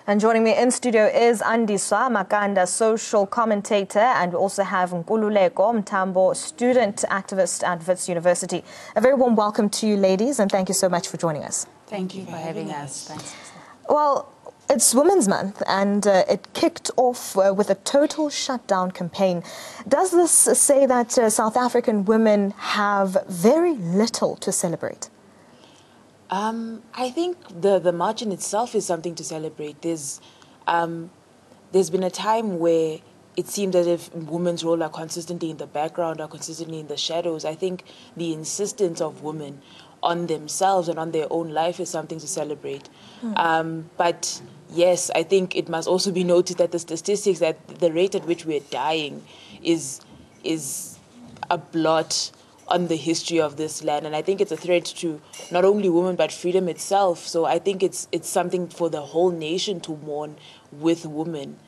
And joining me in studio is Andiswa, Makanda, social commentator, and we also have Nkululeko, Mtambo, student activist at Wits University. A very warm welcome to you, ladies, and thank you so much for joining us. Thank you for having us. Thanks. Well, it's Women's Month, and it kicked off with a total shutdown campaign. Does this say that South African women have very little to celebrate? I think the march in itself is something to celebrate. There's been a time where it seemed as if women's role are consistently in the background, are consistently in the shadows. I think the insistence of women on themselves and on their own life is something to celebrate. But yes, I think it must also be noted that the statistics, that the rate at which we're dying is a blot on the history of this land, and I think it's a threat to not only women but freedom itself. So I think it's something for the whole nation to mourn with women,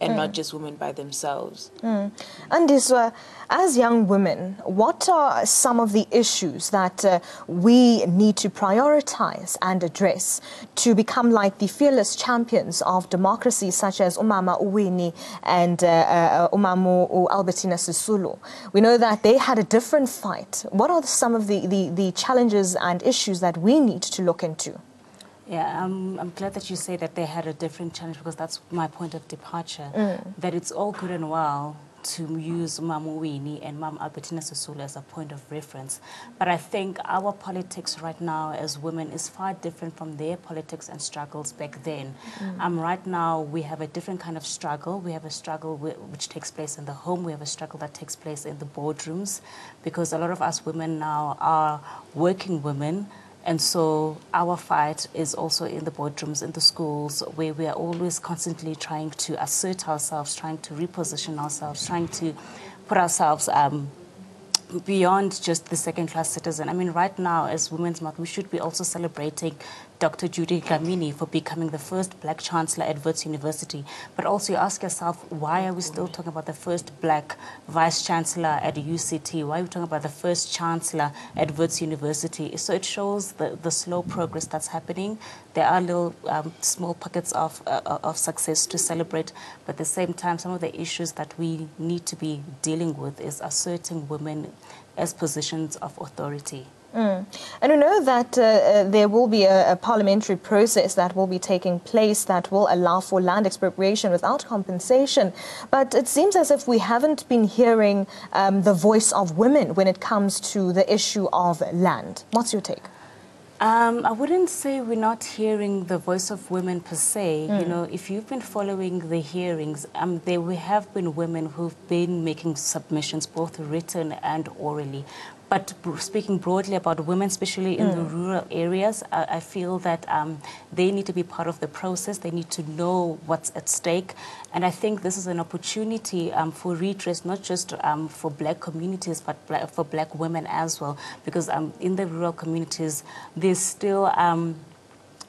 and not just women by themselves. Andiswa, as young women, what are some of the issues that we need to prioritize and address to become like the fearless champions of democracy, such as Umama Uwini and Umamu Albertina Sisulu? We know that they had a different fight. What are some of the challenges and issues that we need to look into? Yeah, I'm glad that you say that they had a different challenge, because that's my point of departure, that it's all good and well to use Mamu Winnie and Mam Albertina Sisulu as a point of reference. But I think our politics right now as women is far different from their politics and struggles back then. Right now, we have a different kind of struggle. We have a struggle which takes place in the home. We have a struggle that takes place in the boardrooms, because a lot of us women now are working women. And so our fight is also in the boardrooms, in the schools, where we are always constantly trying to assert ourselves, trying to reposition ourselves, trying to put ourselves beyond just the second-class citizen. I mean, right now, as Women's Month, we should be also celebrating Dr. Judy Dlamini for becoming the first black chancellor at Wits University. But also you ask yourself, why are we still talking about the first black vice chancellor at UCT? Why are we talking about the first chancellor at Wits University? So it shows the slow progress that's happening. There are little small pockets of success to celebrate, but at the same time, some of the issues that we need to be dealing with is asserting women as positions of authority. And we know that there will be a parliamentary process that will be taking place that will allow for land expropriation without compensation. But it seems as if we haven't been hearing the voice of women when it comes to the issue of land. What's your take? I wouldn't say we're not hearing the voice of women per se. You know, if you've been following the hearings, there have been women who've been making submissions, both written and orally. But speaking broadly about women, especially in the rural areas, I feel that they need to be part of the process. They need to know what's at stake. And I think this is an opportunity for redress, not just for black communities, but for black women as well. Because in the rural communities, there's still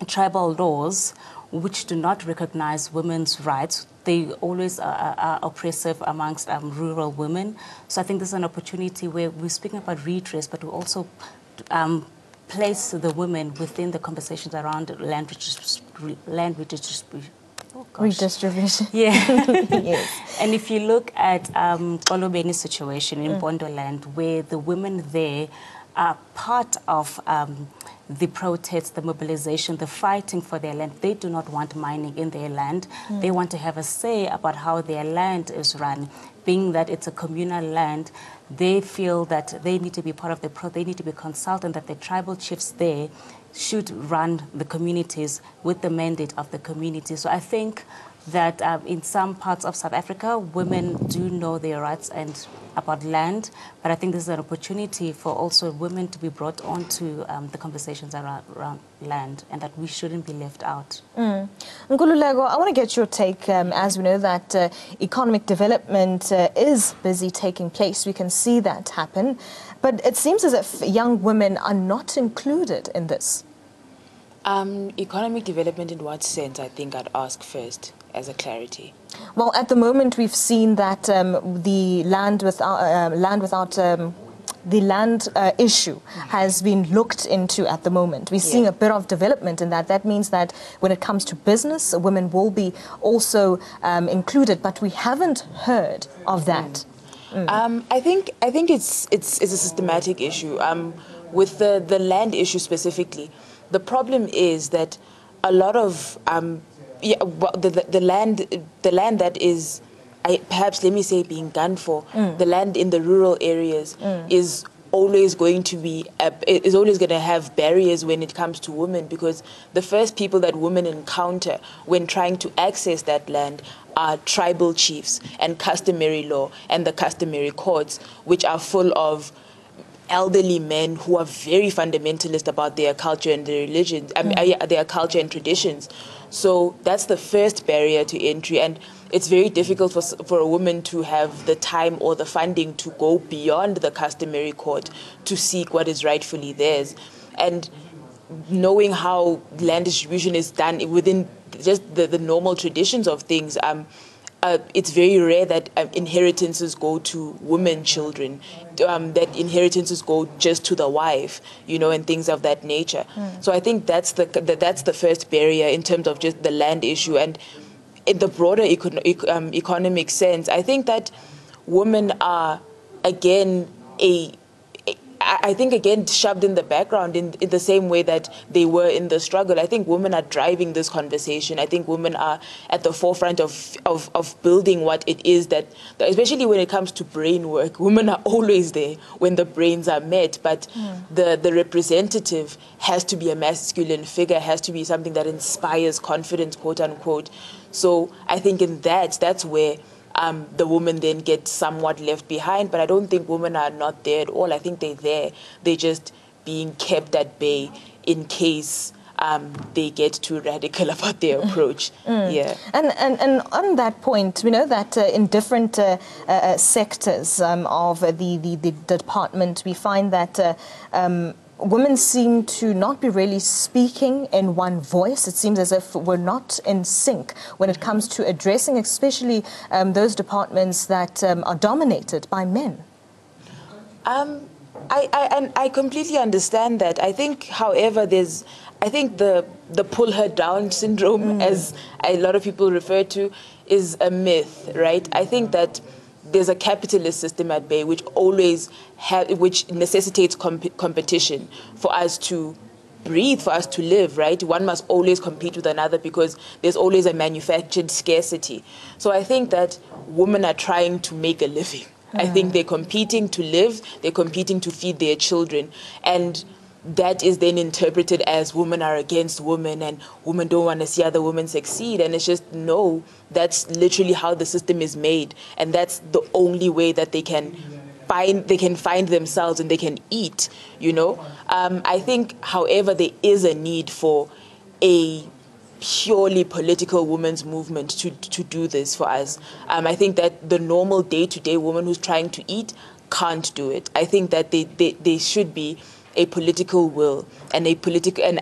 tribal laws which do not recognize women's rights. They always are oppressive amongst rural women. So I think this is an opportunity where we're speaking about redress, but we also place the women within the conversations around land redistribution. Yeah. Yes. And if you look at Kolobeni's situation in Bondo land, where the women there are part of the protests, the mobilization, the fighting for their land. They do not want mining in their land. They want to have a say about how their land is run. Being that it's a communal land, they feel that they need to be part of they need to be consultant, that the tribal chiefs there should run the communities with the mandate of the community. So I think that in some parts of South Africa, women do know their rights and about land, but I think this is an opportunity for also women to be brought onto the conversations around land, and that we shouldn't be left out. Nkululeko, I want to get your take, as we know that economic development is busy taking place. We can see that happen, but it seems as if young women are not included in this. Economic development in what sense, I think I'd ask first, as a clarity. Well, at the moment we've seen that the land without the land issue has been looked into at the moment. We're seeing a bit of development in that. That means that when it comes to business, women will be also included, but we haven't heard of that. I think it's a systematic issue. With the land issue specifically, the problem is that a lot of the land that is, perhaps let me say, being gone for, the land in the rural areas is always going to be is always going to have barriers when it comes to women, because the first people that women encounter when trying to access that land are tribal chiefs and customary law and the customary courts, which are full of elderly men who are very fundamentalist about their culture and their religion, their culture and traditions. So that's the first barrier to entry, and it's very difficult for a woman to have the time or the funding to go beyond the customary court to seek what is rightfully theirs. And knowing how land distribution is done within just the normal traditions of things, it's very rare that inheritances go to women children, that inheritances go just to the wife, and things of that nature. So I think that's the first barrier in terms of just the land issue. And in the broader economic sense, I think that women are again shoved in the background in the same way that they were in the struggle. I think women are driving this conversation. I think women are at the forefront of building what it is that, especially when it comes to brain work, women are always there when the brains are met. But the representative has to be a masculine figure, has to be something that inspires confidence, quote unquote. So I think that's where the women then get somewhat left behind. But I don't think women are not there at all. I think they're there. They're just being kept at bay in case they get too radical about their approach. Yeah. And on that point, we know that in different sectors of the department, we find that women seem to not be really speaking in one voice. It seems as if we're not in sync when it comes to addressing, especially those departments that are dominated by men. I completely understand that. I think, however, the pull her down syndrome, as a lot of people refer to, is a myth, right? I think that there's a capitalist system at bay which necessitates competition for us to breathe, for us to live, right? One must always compete with another because there's always a manufactured scarcity. So I think that women are trying to make a living. I think they're competing to live, they're competing to feed their children. And that is then interpreted as women are against women and women don't want to see other women succeed. And it's just, no, that's literally how the system is made. And that's the only way that they can find themselves and they can eat, I think, however, there is a need for a purely political women's movement to do this for us. I think that the normal day-to-day woman who's trying to eat can't do it. I think that they should be a political will and a political and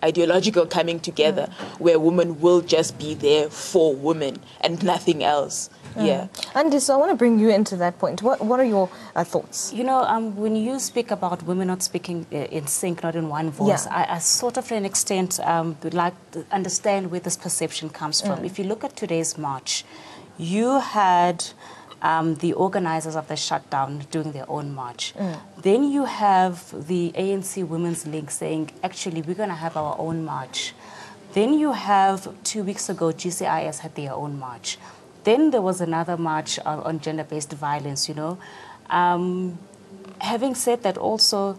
ideological coming together where women will just be there for women and nothing else. Yeah. Andy, so I want to bring you into that point. What are your thoughts? When you speak about women not speaking in sync, not in one voice, I sort of, to an extent, would like to understand where this perception comes from. If you look at today's march, you had the organizers of the shutdown doing their own march. Then you have the ANC Women's League saying, actually, we're going to have our own march. Then you have, 2 weeks ago, GCIS had their own march. Then there was another march on gender-based violence, Having said that also,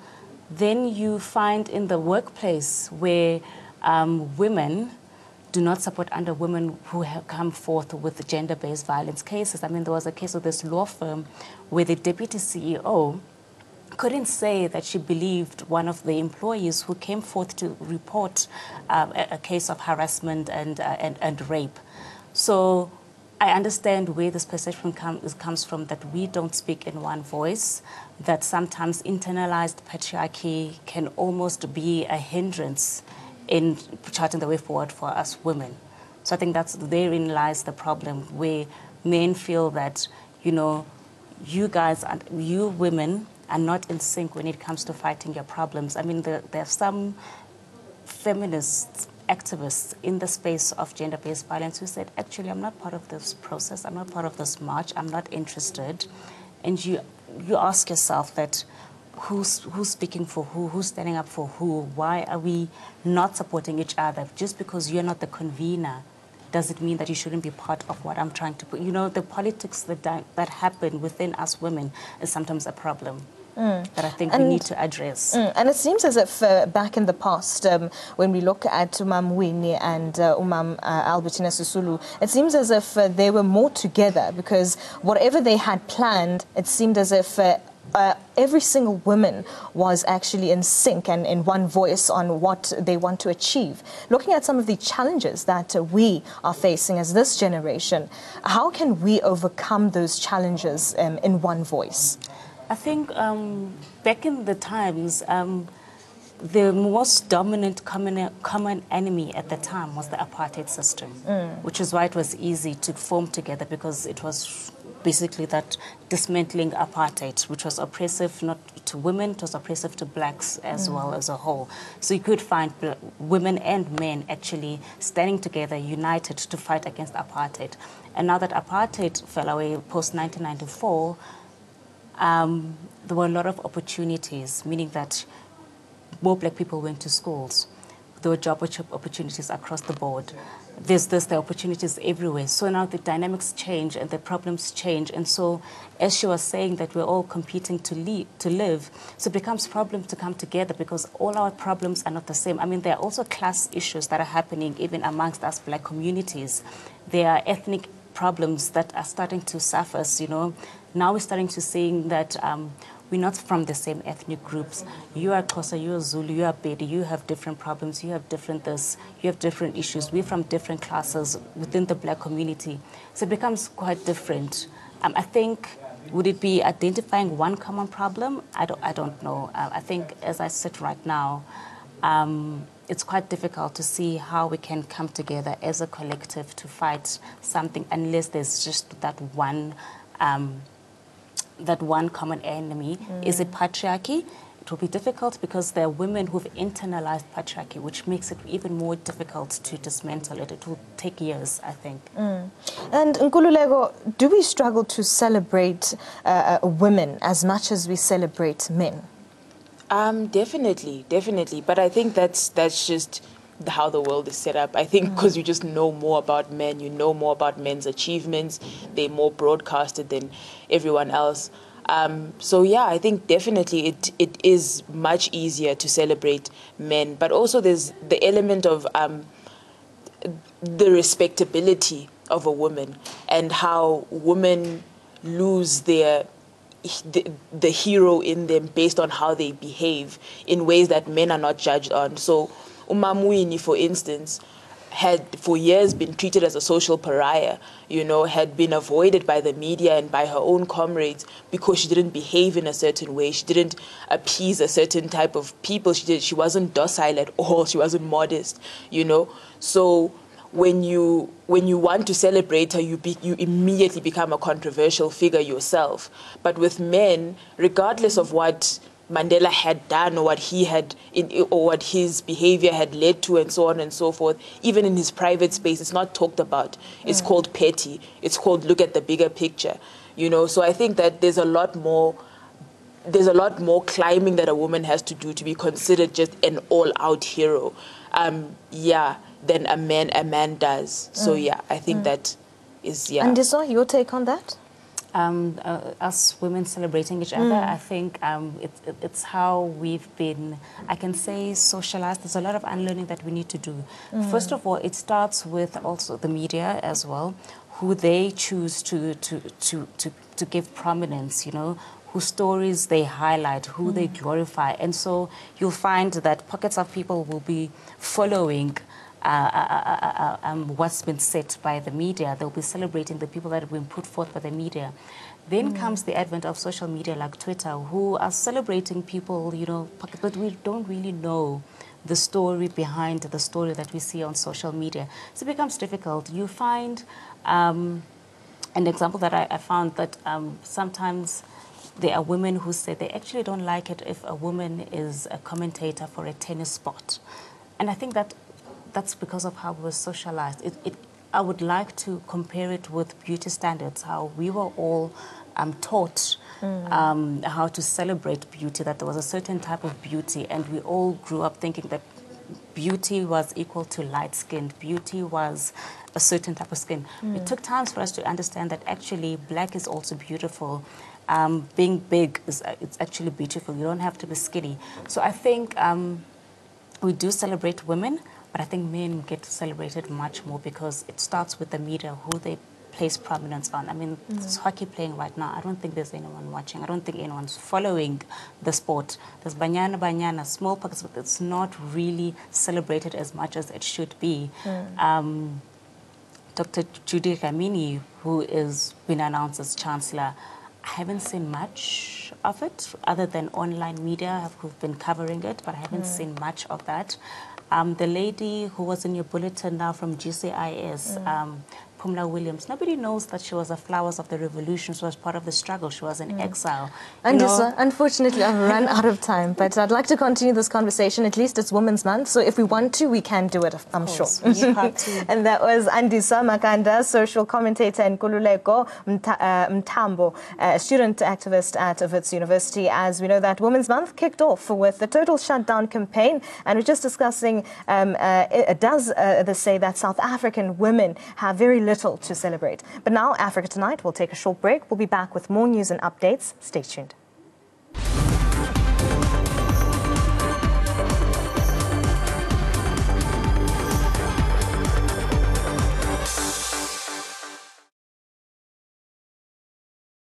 then you find in the workplace where women do not support under women who have come forth with gender-based violence cases. I mean, there was a case of this law firm where the deputy CEO couldn't say that she believed one of the employees who came forth to report a case of harassment and rape. So I understand where this perception comes from, that we don't speak in one voice, that sometimes internalized patriarchy can almost be a hindrance in charting the way forward for us women. So I think therein lies the problem, where men feel that, you guys, you women, are not in sync when it comes to fighting your problems. I mean, there are some feminist activists in the space of gender-based violence who said, actually, I'm not part of this process, I'm not part of this march, I'm not interested. And you ask yourself that, who's speaking for who, who's standing up for who, why are we not supporting each other? Just because you're not the convener, does it mean that you shouldn't be part of what I'm trying to put? You know, the politics that happen within us women is sometimes a problem. That I think we need to address. And it seems as if back in the past, when we look at Umam Winnie and Umam Albertina Sisulu, it seems as if they were more together, because whatever they had planned, it seemed as if every single woman was actually in sync and in one voice on what they want to achieve. Looking at some of the challenges that we are facing as this generation, how can we overcome those challenges in one voice? I think back in the times, the most dominant common enemy at the time was the apartheid system, which is why it was easy to form together, because it was basically that dismantling apartheid, which was oppressive not to women, it was oppressive to blacks as well as a whole. So you could find women and men actually standing together, united to fight against apartheid. And now that apartheid fell away post-1994, there were a lot of opportunities, meaning that more black people went to schools. There were job opportunities across the board. There are opportunities everywhere. So now the dynamics change and the problems change. And so, as she was saying, that we're all competing to live, so it becomes a problem to come together, because all our problems are not the same. I mean, there are also class issues that are happening even amongst us black communities. There are ethnic problems that are starting to surface, you know. Now we're starting to see that we're not from the same ethnic groups. You are Xhosa, you are Zulu, you are Bedi, you have different problems, you have different this, you have different issues. We're from different classes within the black community. So it becomes quite different. I think, would it be identifying one common problem? I don't know. I think as I sit right now, it's quite difficult to see how we can come together as a collective to fight something, unless there's just that one common enemy. Is it patriarchy? It will be difficult, because there are women who've internalized patriarchy, which makes it even more difficult to dismantle it. It will take years, I think. And Nkululeko, do we struggle to celebrate women as much as we celebrate men? Definitely. But I think that's just how the world is set up. I think because you just know more about men, you know more about men's achievements, they're more broadcasted than everyone else. So yeah, I think definitely it is much easier to celebrate men, but also there's the element of the respectability of a woman, and how women lose the hero in them based on how they behave in ways that men are not judged on. So Umamwini, for instance, had for years been treated as a social pariah, you know, had been avoided by the media and by her own comrades because she didn't behave in a certain way. She didn't appease a certain type of people. She wasn't docile at all. She wasn't modest, you know. So when you want to celebrate her, you immediately become a controversial figure yourself. But with men, regardless of what Mandela had done, or what what his behavior had led to, and so on and so forth, even in his private space, it's not talked about. It's called petty. It's called look at the bigger picture, you know. So I think that there's a lot more climbing that a woman has to do to be considered just an all-out hero, than a man does. So yeah, I think that is Andiswa, your take on that? Us women celebrating each other, I think it's how we've been, I can say, socialized. There's a lot of unlearning that we need to do. First of all, it starts with also the media as well, who they choose to give prominence, you know, whose stories they highlight, who they glorify. And so you'll find that pockets of people will be following what's been said by the media. They'll be celebrating the people that have been put forth by the media. Then comes the advent of social media like Twitter, who are celebrating people, you know, but we don't really know the story behind the story that we see on social media. So it becomes difficult. You find an example that I found that sometimes there are women who say they actually don't like it if a woman is a commentator for a tennis sport. And I think that that's because of how we were socialized. I would like to compare it with beauty standards, how we were all taught how to celebrate beauty, that there was a certain type of beauty, and we all grew up thinking that beauty was equal to light-skinned. Beauty was a certain type of skin. It took time for us to understand that actually black is also beautiful. Being big it's actually beautiful. You don't have to be skinny. So I think we do celebrate women, but I think men get celebrated much more because it starts with the media, who they place prominence on. I mean, there's hockey playing right now. I don't think there's anyone watching. I don't think anyone's following the sport. There's banyana, small pockets, but it's not really celebrated as much as it should be. Dr. Judy Kamini, who is been announced as Chancellor, I haven't seen much of it, other than online media who've been covering it, but I haven't seen much of that. The lady who was in your bulletin now from GCIS, Pumla Williams, nobody knows that she was a Flowers of the Revolution. She was part of the struggle. She was in exile. Andiswa, unfortunately, I've run out of time, but I'd like to continue this conversation. At least it's Women's Month, so if we want to, we can do it, I'm sure. And that was Andiswa Makanda, social commentator, and Nkululeko Mtambo, student activist at Wits University. As we know that Women's Month kicked off with the total shutdown campaign, and we're just discussing, does this say that South African women have very little to celebrate? But now, Africa Tonight will take a short break. We'll be back with more news and updates. Stay tuned.